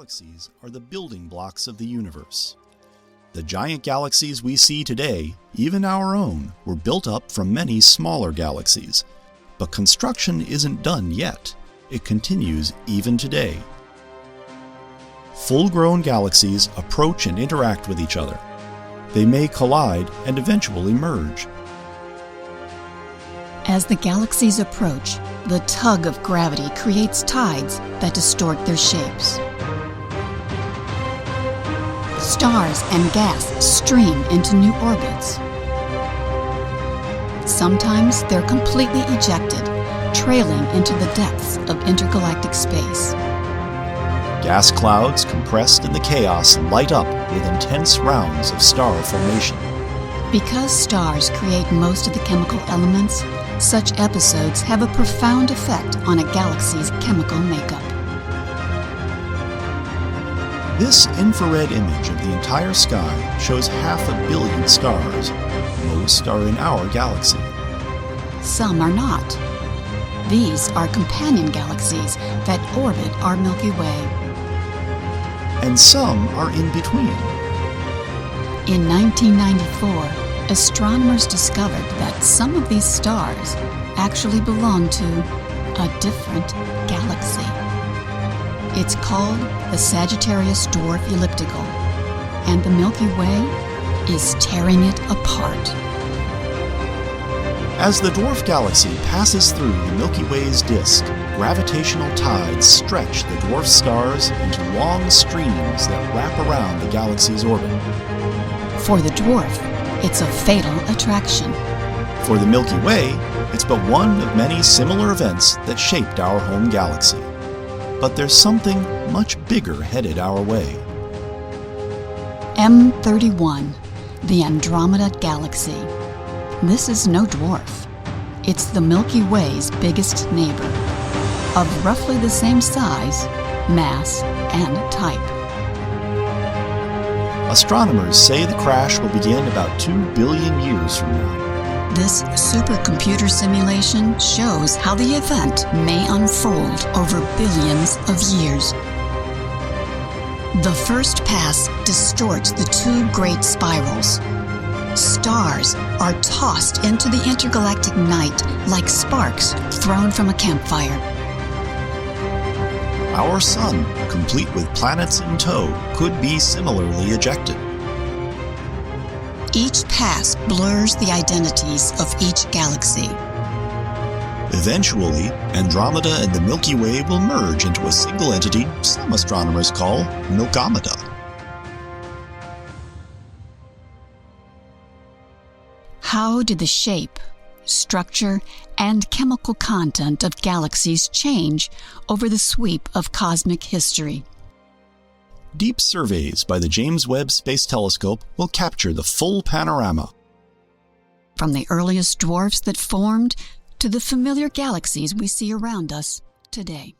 Galaxies are the building blocks of the universe. The giant galaxies we see today, even our own, were built up from many smaller galaxies. But construction isn't done yet. It continues even today. Full-grown galaxies approach and interact with each other. They may collide and eventually merge. As the galaxies approach, the tug of gravity creates tides that distort their shapes. Stars and gas stream into new orbits. Sometimes they're completely ejected, trailing into the depths of intergalactic space. Gas clouds compressed in the chaos light up with intense rounds of star formation. Because stars create most of the chemical elements, such episodes have a profound effect on a galaxy's chemical makeup. This infrared image of the entire sky shows 500 million stars. Most are in our galaxy. Some are not. These are companion galaxies that orbit our Milky Way. And some are in between. In 1994, astronomers discovered that some of these stars actually belong to a different galaxy. It's called the Sagittarius Dwarf Elliptical, and the Milky Way is tearing it apart. As the dwarf galaxy passes through the Milky Way's disk, gravitational tides stretch the dwarf stars into long streams that wrap around the galaxy's orbit. For the dwarf, it's a fatal attraction. For the Milky Way, it's but one of many similar events that shaped our home galaxy. But there's something much bigger headed our way. M31, the Andromeda Galaxy. This is no dwarf. It's the Milky Way's biggest neighbor, of roughly the same size, mass, and type. Astronomers say the crash will begin about 2 billion years from now. This supercomputer simulation shows how the event may unfold over billions of years. The first pass distorts the two great spirals. Stars are tossed into the intergalactic night like sparks thrown from a campfire. Our Sun, complete with planets in tow, could be similarly ejected. Each pass blurs the identities of each galaxy. Eventually, Andromeda and the Milky Way will merge into a single entity some astronomers call Milkomeda. How did the shape, structure, and chemical content of galaxies change over the sweep of cosmic history? Deep surveys by the James Webb Space Telescope will capture the full panorama. From the earliest dwarfs that formed to the familiar galaxies we see around us today.